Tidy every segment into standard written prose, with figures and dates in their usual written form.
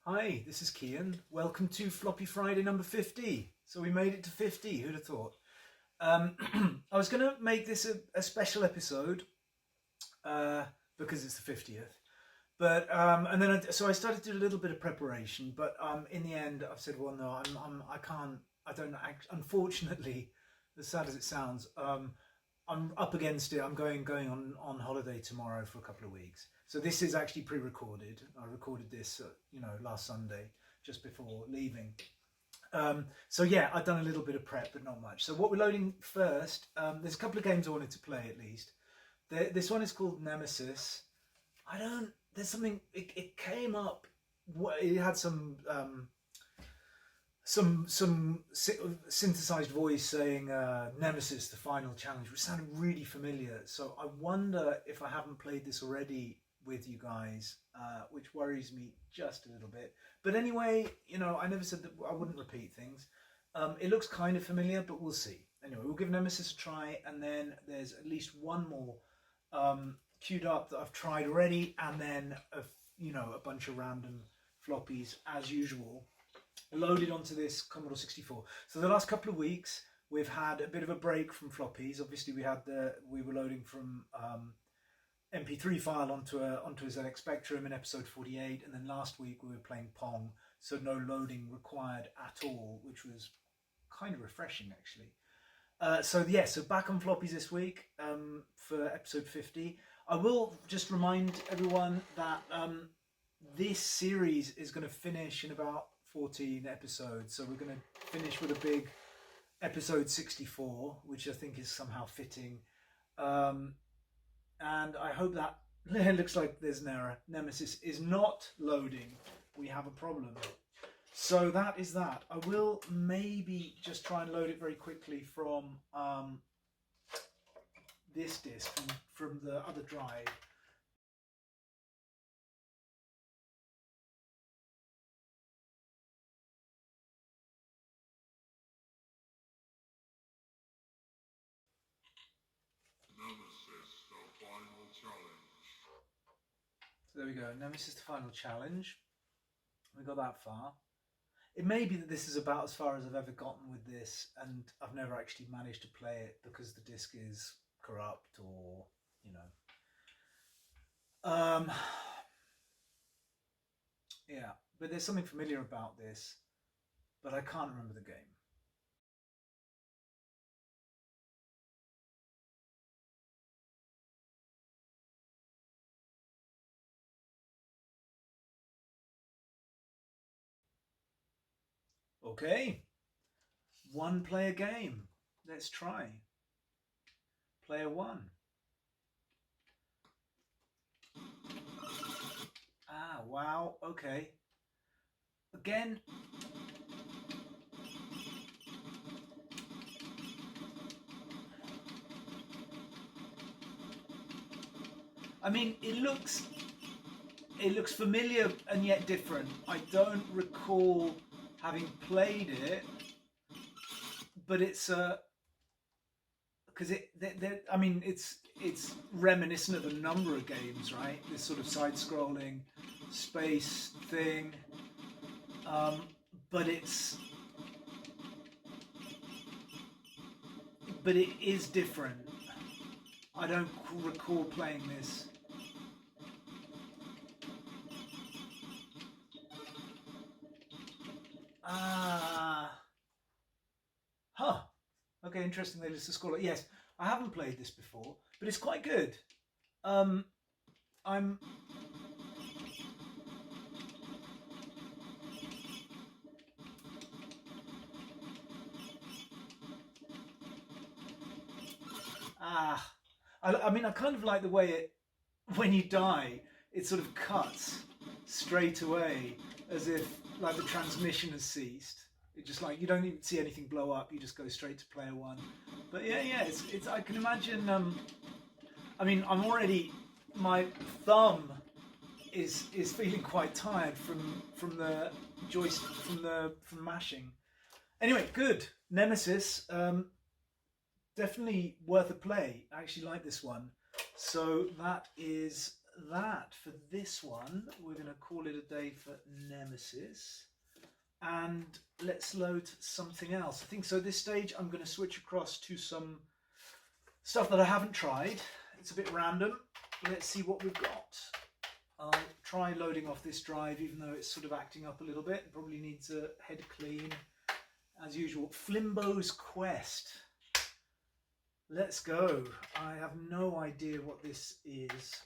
Hi, this is Kian. Welcome to Floppy Friday number 50. So we made it to 50, who'd have thought? I was going to make this a special episode because it's the 50th. But so I started to do a little bit of preparation, but in the end I've said, well, no, I can't, I don't act, unfortunately, as sad as it sounds, I'm up against it. I'm going on holiday tomorrow for a couple of weeks. So this is actually pre-recorded. I recorded this, last Sunday, just before leaving. So yeah, I've done a little bit of prep, but not much. So what we're loading first, there's a couple of games I wanted to play at least. This one is called Nemesis. There's something, it came up, it had some synthesized voice saying Nemesis, the final challenge, which sounded really familiar. So I wonder if I haven't played this already with you guys, which worries me just a little bit. But anyway, I never said that I wouldn't repeat things. It looks kind of familiar, but we'll see. Anyway, we'll give Nemesis a try, and then there's at least one more queued up that I've tried already, and then a bunch of random floppies as usual loaded onto this Commodore 64. So the last couple of weeks we've had a bit of a break from floppies. Obviously we were loading from MP3 file onto a ZX Spectrum in episode 48, and then last week we were playing Pong, so no loading required at all, which was kind of refreshing actually. So back on floppies this week for episode 50. I will just remind everyone that this series is going to finish in about 14 episodes. So we're going to finish with a big episode 64, which I think is somehow fitting. And I hope that it looks like there's an error. Nemesis is not loading. We have a problem. So that is that. I will maybe just try and load it very quickly from this disk, from the other drive. Nemesis, the final challenge. So there we go. Nemesis, the final challenge. We got that far. It may be that this is about as far as I've ever gotten with this, and I've never actually managed to play it because the disc is corrupt, or yeah. But there's something familiar about this, but I can't remember the game. Okay, one player game. Let's try. Player one. Ah, wow, okay. Again. I mean, it looks familiar and yet different. I don't recall having played it, but it's because it's reminiscent of a number of games, right? This sort of side-scrolling space thing, but it is different. I don't recall playing this. Huh. Okay, interesting. They list the score. Yes, I haven't played this before, but it's quite good. I'm. I mean, I kind of like the way it, when you die, it sort of cuts straight away, as if like the transmission has ceased. It just like, you don't even see anything blow up. You just go straight to player one. But yeah, it's. I can imagine. I mean, I'm already, my thumb is feeling quite tired from the joystick, from mashing. Anyway, good. Nemesis, definitely worth a play. I actually like this one. So that is that for this one. We're going to call it a day for Nemesis. And let's load something else. I think so this stage I'm going to switch across to some stuff that I haven't tried. It's a bit random. Let's see what we've got. I'll try loading off this drive, even though it's sort of acting up a little bit. Probably needs a head clean, as usual. Flimbos Quest. Let's go. I have no idea what this is.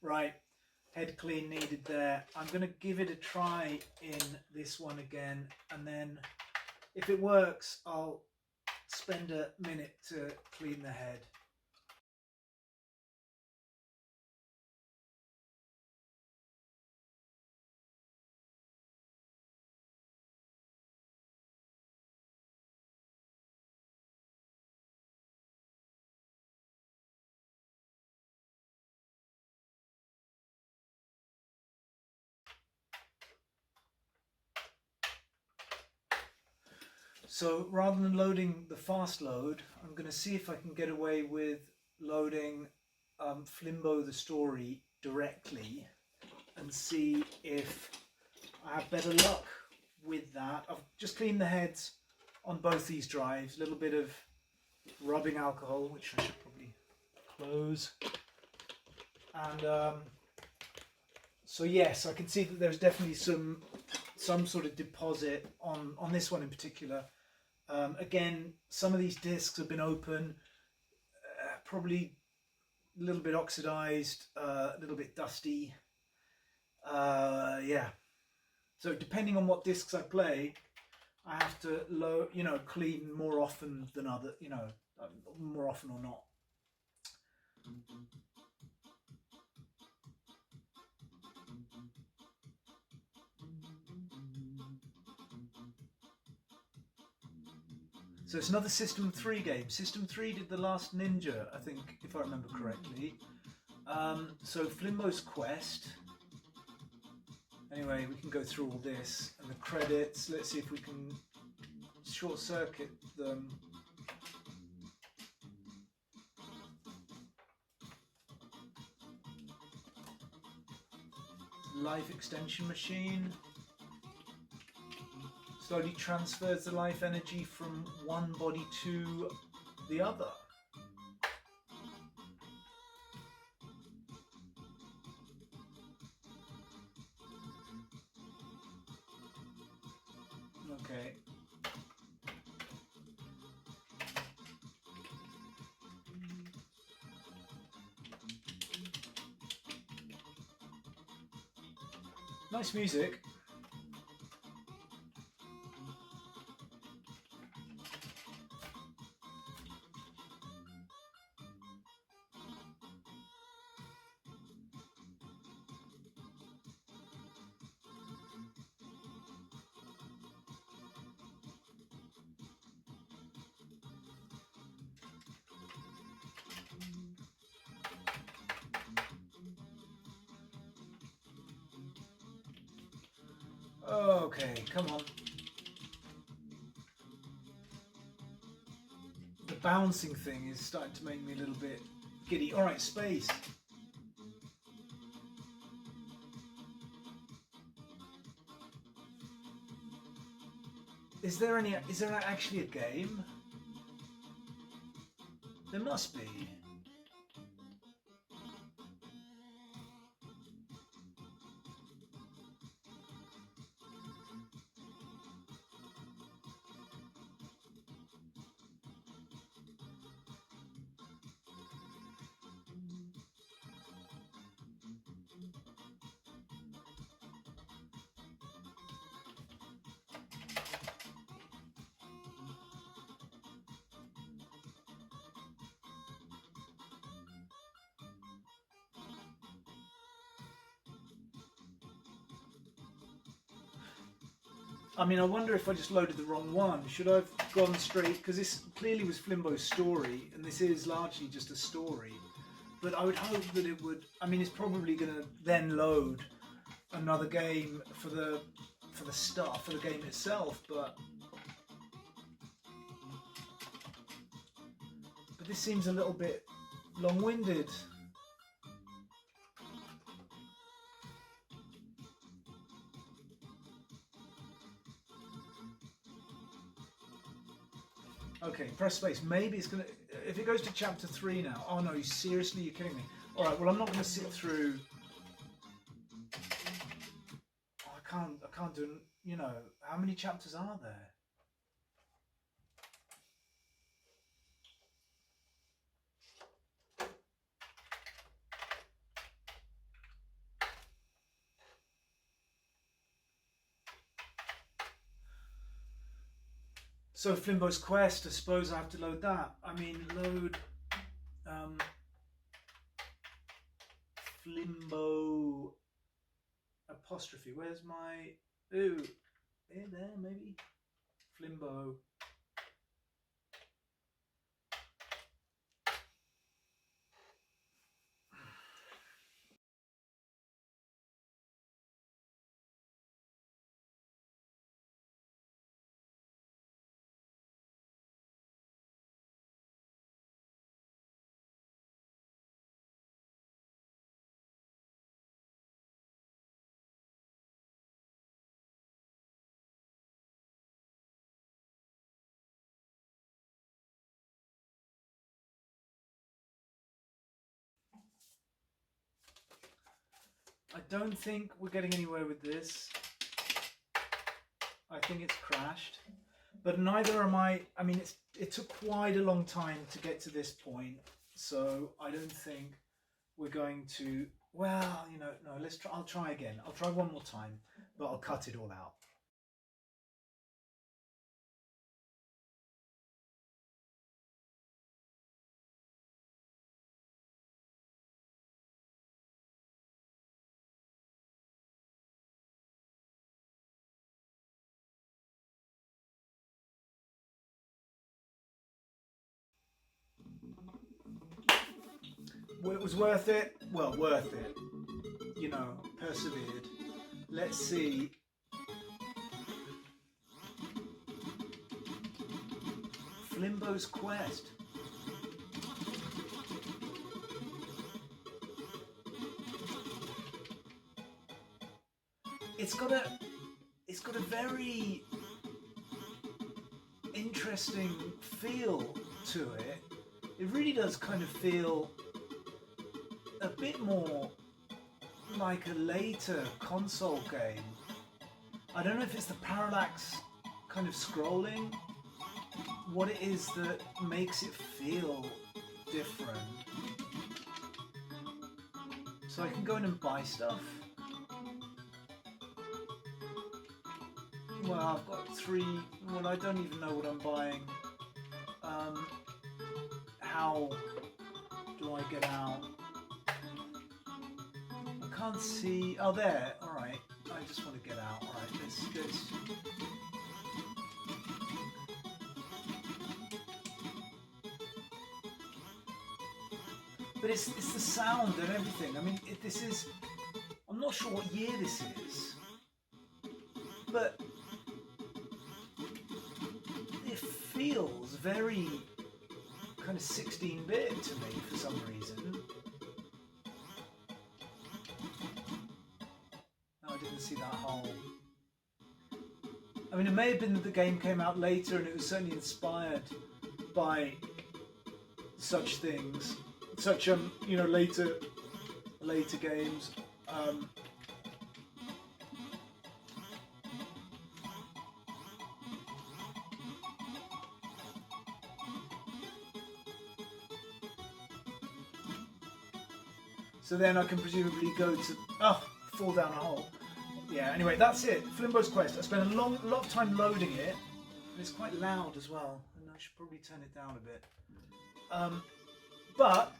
Right. Head clean needed there. I'm going to give it a try in this one again, and then if it works, I'll spend a minute to clean the head. So rather than loading the fast load, I'm going to see if I can get away with loading Flimbo the story directly and see if I have better luck with that. I've just cleaned the heads on both these drives, a little bit of rubbing alcohol, which I should probably close. And so yes, I can see that there's definitely some sort of deposit on this one in particular. Again, some of these discs have been open, probably a little bit oxidized, a little bit dusty. Yeah. So depending on what discs I play, I have to clean more often than more often or not. So it's another System 3 game. System 3 did The Last Ninja, I think, if I remember correctly. So Flimbos Quest. Anyway, we can go through all this and the credits. Let's see if we can short circuit them. Life extension machine. Slowly transfers the life energy from one body to the other. Okay. Nice music. Okay, come on. The bouncing thing is starting to make me a little bit giddy. Alright, space. Is there actually a game? There must be. I mean, I wonder if I just loaded the wrong one. Should I have gone straight? Because this clearly was Flimbo's story, and this is largely just a story. but I would hope that it would. I mean, it's probably going to then load another game for the start for the game itself, but this seems a little bit long-winded. Okay, press space. Maybe it's gonna. If it goes to chapter 3 now. Oh no! Seriously, you're kidding me. All right. Well, I'm not going to sit through. Oh, I can't do. You know, how many chapters are there? So Flimbos Quest. I suppose I have to load that. I mean, load. Flimbo apostrophe. Where's my there maybe Flimbo. I don't think we're getting anywhere with this. I think it's crashed. But neither am I. I mean, it took quite a long time to get to this point, so I don't think we're going to. Well, you know, no. Let's try. I'll try again. I'll try one more time, but I'll cut it all out. Well, it was worth it. Well, worth it. You know, persevered. Let's see. Flimbos Quest. It's got a very interesting feel to it. It really does kind of feel a bit more like a later console game. I don't know if it's the parallax kind of scrolling, what it is that makes it feel different. So I can go in and buy stuff. Well, I've got 3. Well, I don't even know what I'm buying. How do I get out? I can't see. Oh, there. All right. I just want to get out. All right. This. But it's the sound and everything. I mean, this is. I'm not sure what year this is, but it feels very kind of 16-bit to me for some reason. No, I didn't see that hole. I mean, it may have been that the game came out later and it was certainly inspired by such things, such you know, later games. So then I can presumably go to fall down a hole. Yeah. Anyway, that's it. Flimbos Quest. I spent a lot of time loading it, and it's quite loud as well. And I should probably turn it down a bit. But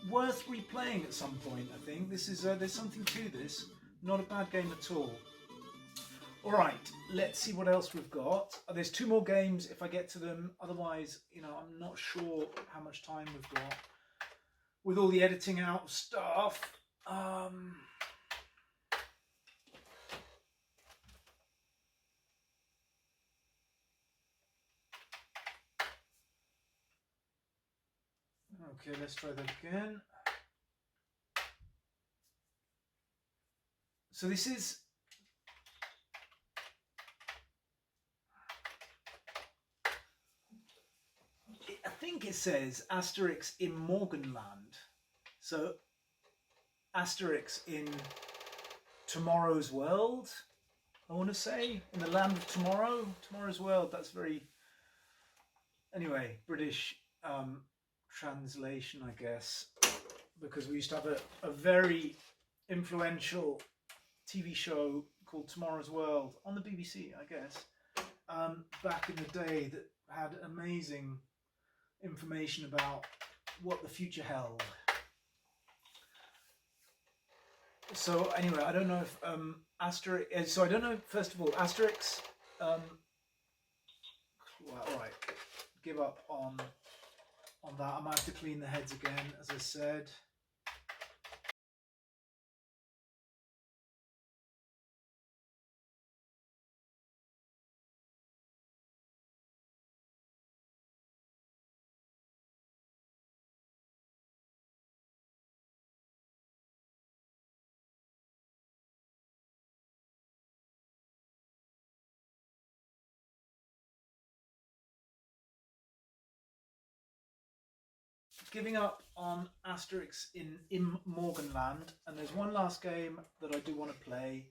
worth replaying at some point. I think this is there's something to this. Not a bad game at all. All right. Let's see what else we've got. There's 2 more games if I get to them. Otherwise, you know, I'm not sure how much time we've got. with all the editing out of stuff. Okay, let's try that again. So this is... I think it says Asterix in Morganland. So Asterix in Tomorrow's World, I want to say. In the land of tomorrow. Tomorrow's World, that's very... Anyway, British translation, I guess. Because we used to have a very influential TV show called Tomorrow's World on the BBC, I guess, back in the day, that had amazing information about what the future held. So anyway, I don't know if Asterix. So I don't know. First of all, Asterix. Well, all right, give up on that. I might have to clean the heads again, as I said. Giving up on Asterix in Morganland, and there's one last game that I do want to play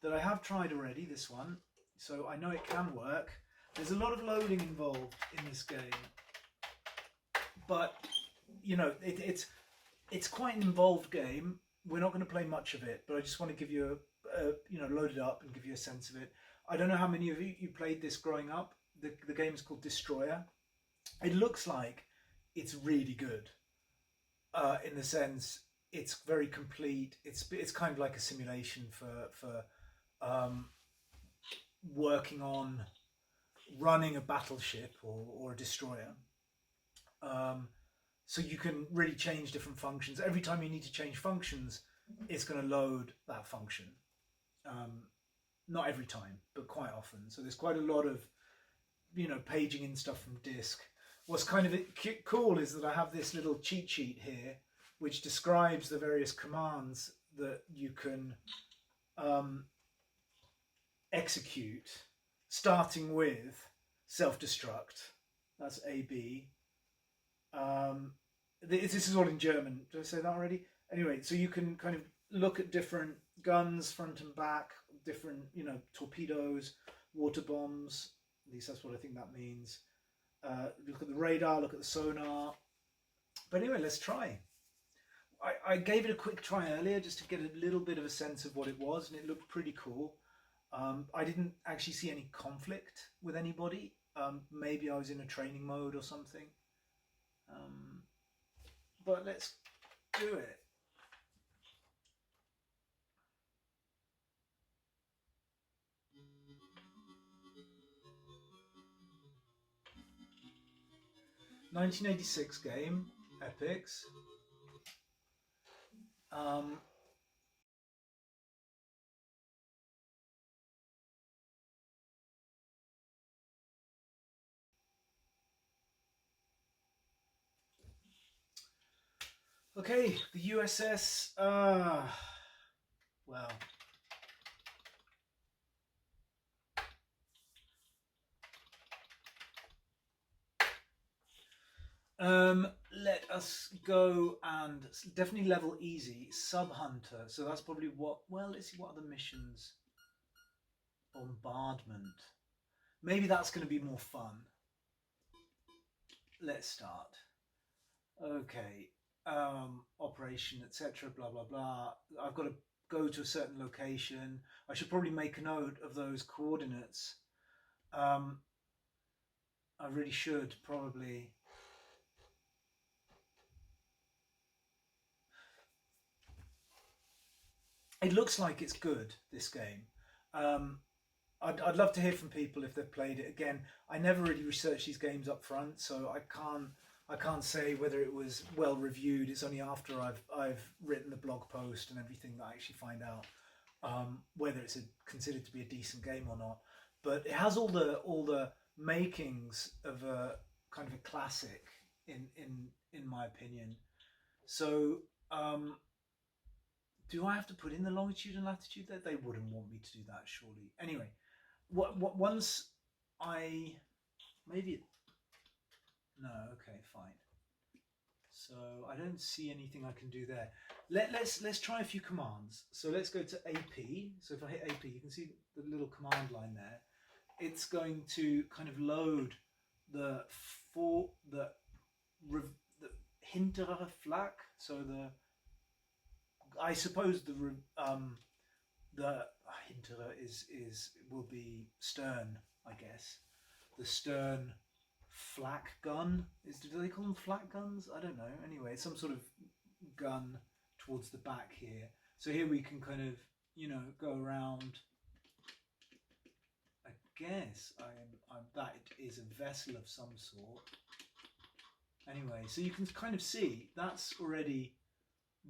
that I have tried already, this one, so I know it can work. There's a lot of loading involved in this game, but you know, it's quite an involved game. We're not going to play much of it, but I just want to give you you know, load it up and give you a sense of it. I don't know how many of you played this growing up. The game is called Destroyer. It looks like it's really good, in the sense it's very complete. It's kind of like a simulation for working on running a battleship or a destroyer. So you can really change different functions. Every time you need to change functions, it's going to load that function. Not every time, but quite often. So there's quite a lot of, you know, paging in stuff from disk. What's kind of cool is that I have this little cheat sheet here which describes the various commands that you can execute, starting with self-destruct. That's AB. This is all in German. Did I say that already? Anyway, so you can kind of look at different guns, front and back, different, you know, torpedoes, water bombs. At least that's what I think that means. Look at the radar, look at the sonar. But anyway, let's try. I gave it a quick try earlier just to get a little bit of a sense of what it was, and it looked pretty cool. I didn't actually see any conflict with anybody. Maybe I was in a training mode or something. But let's do it. ...1986 game, Epics. Okay, the USS, well, let us go and definitely level easy, Sub Hunter. So that's probably what, well, let's see what other missions. Bombardment. Maybe that's going to be more fun. Let's start. Okay. Operation, etc. Blah, blah, blah. I've got to go to a certain location. I should probably make a note of those coordinates. I really should probably. It looks like it's good, this game. I'd love to hear from people if they've played it. Again, I never really research these games up front, so I can't I can't say whether it was well reviewed. It's only after I've written the blog post and everything that I actually find out whether it's considered to be a decent game or not. But it has all the makings of a kind of a classic in my opinion. So do I have to put in the longitude and latitude there? They wouldn't want me to do that, surely. Anyway, once I maybe no, okay, fine. So I don't see anything I can do there. Let's try a few commands. So let's go to AP. So if I hit AP, you can see the little command line there. It's going to kind of load the hintere Flak. So I suppose the hintere will be stern, I guess. The stern flak gun do they call them flak guns? I don't know. Anyway, it's some sort of gun towards the back here. So here we can kind of, you know, go around. I guess that is a vessel of some sort. Anyway, so you can kind of see that's already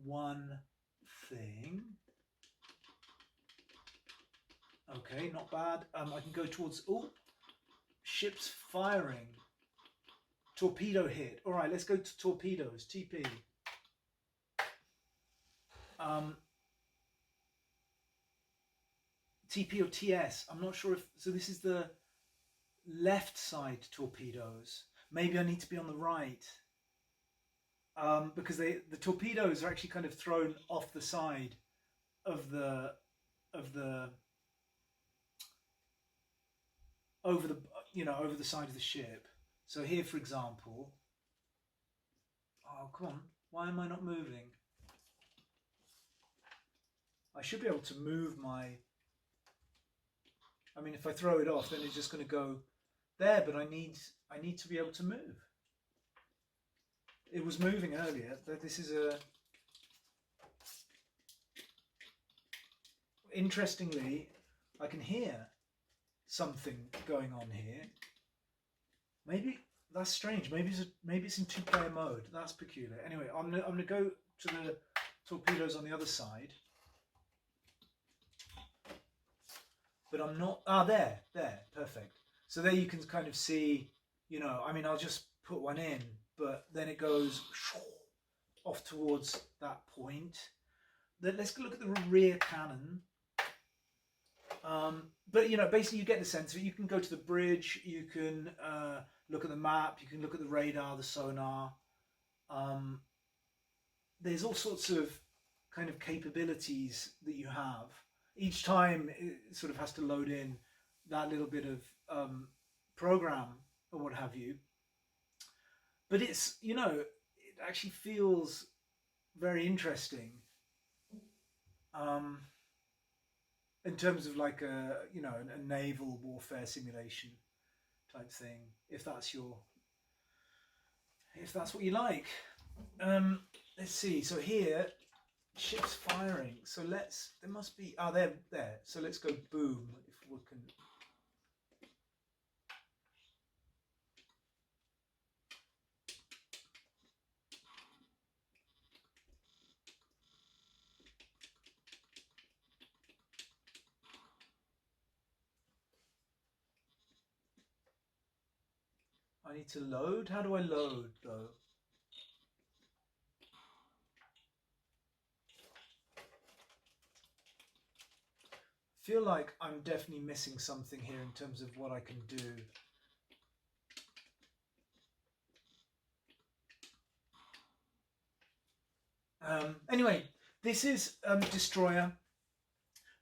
one thing. Okay, not bad. I can go towards, oh, ships firing. Torpedo hit. All right, let's go to torpedoes. TP. TP or TS. I'm not sure if... So this is the left side torpedoes. Maybe I need to be on the right. Because the torpedoes are actually kind of thrown off the side of the over the side of the ship. So here, for example, oh come on, why am I not moving? I should be able to move my, I mean, if I throw it off, then it's just going to go there, but I need to be able to move. It was moving earlier. This is a, interestingly, I can hear something going on here. Maybe that's strange. Maybe it's in two-player mode. That's peculiar. Anyway, I'm gonna go to the torpedoes on the other side, but I'm not. Ah, there, perfect. So there you can kind of see. You know, I mean, I'll just put one in, but then it goes off towards that point. Then let's go look at the rear cannon. But you know, basically you get the sense of it. You can go to the bridge, you can look at the map, you can look at the radar, the sonar. There's all sorts of kind of capabilities that you have. Each time it sort of has to load in that little bit of program or what have you. But it's, you know, it actually feels very interesting. In terms of like a, you know, a naval warfare simulation type thing, if that's what you like. Let's see. So here, ships firing. So there must be. Oh, there. So let's go boom. If we can. I need to load? How do I load though? I feel like I'm definitely missing something here in terms of what I can do. Anyway, this is Destroyer.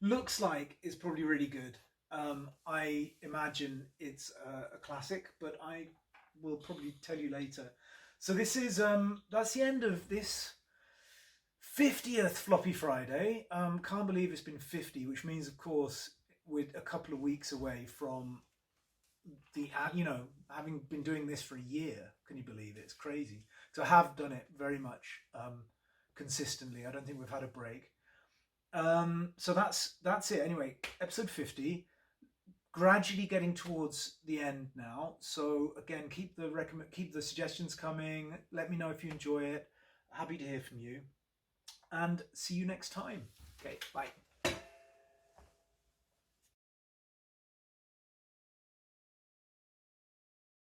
Looks like it's probably really good. I imagine it's a classic, but I will probably tell you later. So this is that's the end of this 50th Floppy Friday. Can't believe it's been 50, which means, of course, we're a couple of weeks away from the, you know, having been doing this for a year. Can you believe it? It's crazy. So I have done it very much consistently. I don't think we've had a break. So that's it. Anyway, episode 50. gradually getting towards the end now. So again, keep the suggestions coming. Let me know if you enjoy it. Happy to hear from you. And see you next time. Okay, bye.